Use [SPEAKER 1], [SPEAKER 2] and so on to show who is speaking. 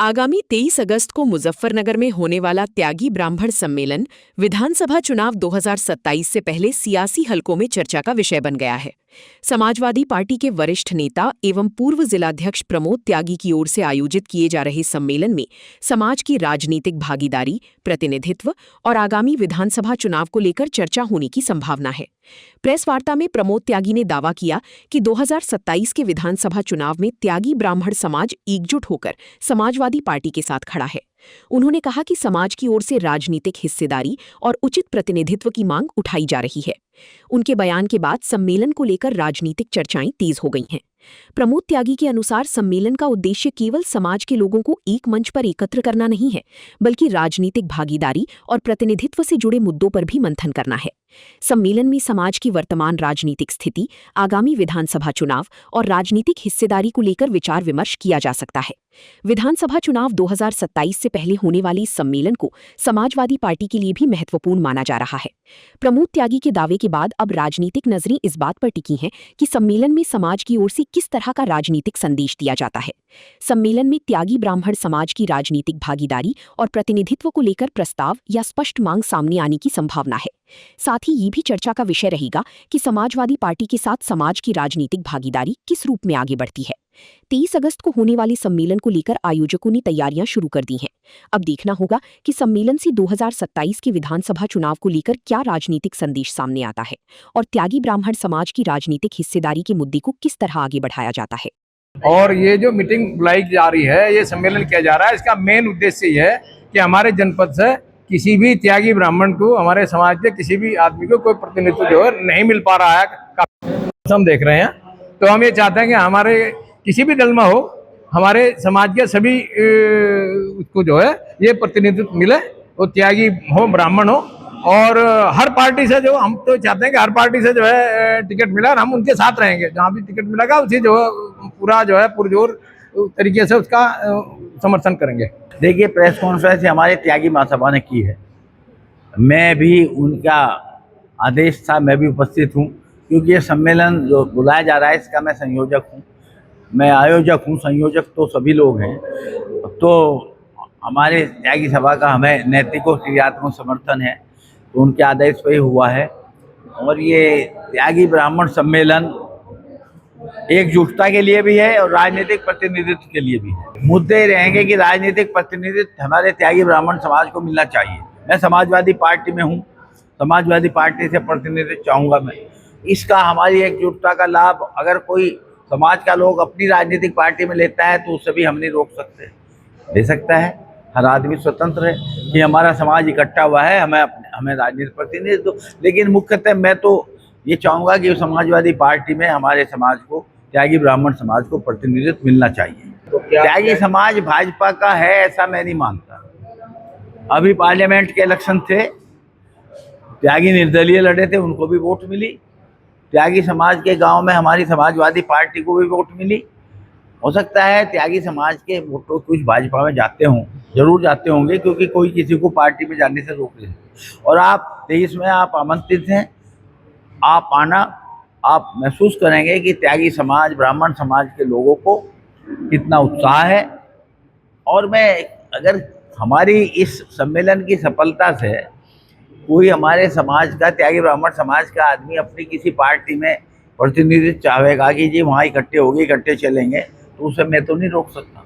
[SPEAKER 1] आगामी 23 अगस्त को मुजफ्फरनगर में होने वाला त्यागी ब्राह्मण सम्मेलन विधानसभा चुनाव 2027 से पहले सियासी हलकों में चर्चा का विषय बन गया है। समाजवादी पार्टी के वरिष्ठ नेता एवं पूर्व जिलाध्यक्ष प्रमोद त्यागी की ओर से आयोजित किए जा रहे सम्मेलन में समाज की राजनीतिक भागीदारी, प्रतिनिधित्व और आगामी विधानसभा चुनाव को लेकर चर्चा होने की संभावना है। प्रेस वार्ता में प्रमोद त्यागी ने दावा किया कि 2027 के विधानसभा चुनाव में त्यागी ब्राह्मण समाज एकजुट होकर समाजवादी पार्टी के साथ खड़ा है। उन्होंने कहा कि समाज की ओर से राजनीतिक हिस्सेदारी और उचित प्रतिनिधित्व की मांग उठाई जा रही है। उनके बयान के बाद सम्मेलन को लेकर राजनीतिक चर्चाएं तेज हो गई हैं। प्रमोद त्यागी के अनुसार सम्मेलन का उद्देश्य केवल समाज के लोगों को एक मंच पर एकत्र करना नहीं है, बल्कि राजनीतिक भागीदारी और प्रतिनिधित्व से जुड़े मुद्दों पर भी मंथन करना है। सम्मेलन में समाज की वर्तमान राजनीतिक स्थिति, आगामी विधानसभा चुनाव और राजनीतिक हिस्सेदारी को लेकर विचार विमर्श किया जा सकता है। विधानसभा चुनाव 2027 से पहले होने वाले इस सम्मेलन को समाजवादी पार्टी के लिए भी महत्वपूर्ण माना जा रहा है। प्रमोद त्यागी के दावे के बाद अब राजनीतिक नजरें इस बात पर टिकी हैं कि सम्मेलन में समाज की ओर से किस तरह का राजनीतिक संदेश दिया जाता है। सम्मेलन में त्यागी ब्राह्मण समाज की राजनीतिक भागीदारी और प्रतिनिधित्व को लेकर प्रस्ताव या स्पष्ट मांग सामने आने की संभावना है। साथ ही ये भी चर्चा का विषय रहेगा कि समाजवादी पार्टी के साथ समाज की राजनीतिक भागीदारी किस रूप में आगे बढ़ती है। 23 अगस्त को होने वाले सम्मेलन को लेकर आयोजकों ने तैयारियां शुरू कर दी हैं। अब देखना होगा कि सम्मेलन से 2027 के विधानसभा चुनाव को लेकर क्या राजनीतिक संदेश सामने आता है और त्यागी ब्राह्मण समाज की राजनीतिक हिस्सेदारी के मुद्दे को किस तरह आगे बढ़ाया जाता है।
[SPEAKER 2] और ये जो मीटिंग बुलाई जा रही है, ये सम्मेलन किया जा रहा है, इसका मेन उद्देश्य ये है कि हमारे जनपद से किसी भी त्यागी ब्राह्मण को, हमारे समाज के किसी भी आदमी को कोई प्रतिनिधित्व जो है नहीं मिल पा रहा है, हम देख रहे हैं। तो हम ये चाहते हैं कि हमारे किसी भी दल में हो, हमारे समाज के सभी को जो है ये प्रतिनिधित्व मिले, वो त्यागी हो, ब्राह्मण हो, और हर पार्टी से जो हम तो चाहते हैं कि हर पार्टी से जो है टिकट मिला, हम उनके साथ रहेंगे। जहाँ भी टिकट मिलेगा उसी जो है पूरा जो है पुरजोर तरीके से उसका समर्थन करेंगे।
[SPEAKER 3] देखिए, प्रेस कॉन्फ्रेंस हमारे त्यागी महासभा ने की है। मैं भी उनका आदेश था, मैं भी उपस्थित हूँ, क्योंकि ये सम्मेलन जो बुलाया जा रहा है इसका मैं संयोजक हूँ, मैं आयोजक हूँ। संयोजक तो सभी लोग हैं। तो हमारे त्यागी सभा का हमें नैतिक और क्रियात्मक समर्थन है, तो उनके आदेश पे ही हुआ है। और ये त्यागी ब्राह्मण सम्मेलन एकजुटता के लिए भी है और राजनीतिक प्रतिनिधित्व के लिए भी है। मुद्दे रहेंगे कि राजनीतिक प्रतिनिधित्व हमारे त्यागी ब्राह्मण समाज को मिलना चाहिए। मैं समाजवादी पार्टी में हूँ, समाजवादी पार्टी से प्रतिनिधित्व चाहूँगा मैं। इसका हमारी एकजुटता का लाभ अगर कोई समाज का लोग अपनी राजनीतिक पार्टी में लेता है तो उसे भी हम नहीं रोक सकते, ले सकता है। हर आदमी स्वतंत्र है कि हमारा समाज इकट्ठा हुआ है, हमें राजनीतिक प्रतिनिधित्व। लेकिन मुख्यतः मैं तो ये चाहूँगा कि समाजवादी पार्टी में हमारे समाज को, त्यागी ब्राह्मण समाज को प्रतिनिधित्व मिलना चाहिए। तो त्यागी समाज भाजपा का है ऐसा मैं नहीं मानता। अभी पार्लियामेंट के इलेक्शन थे, त्यागी निर्दलीय लड़े थे, उनको भी वोट मिली। त्यागी समाज के गांव में हमारी समाजवादी पार्टी को भी वोट मिली। हो सकता है त्यागी समाज के वोटों कुछ भाजपा में जाते हों, जरूर जाते होंगे, क्योंकि कोई किसी को पार्टी में जाने से रोक ले। और आप 23 में आप आमंत्रित हैं, आप आना, आप महसूस करेंगे कि त्यागी समाज, ब्राह्मण समाज के लोगों को कितना उत्साह है। और मैं, अगर हमारी इस सम्मेलन की सफलता से कोई हमारे समाज का, त्यागी ब्राह्मण समाज का आदमी अपनी किसी पार्टी में प्रतिनिधित्व चाहेगा कि जी वहाँ इकट्ठे होंगे, इकट्ठे चलेंगे, तो उसे मैं तो नहीं रोक सकता।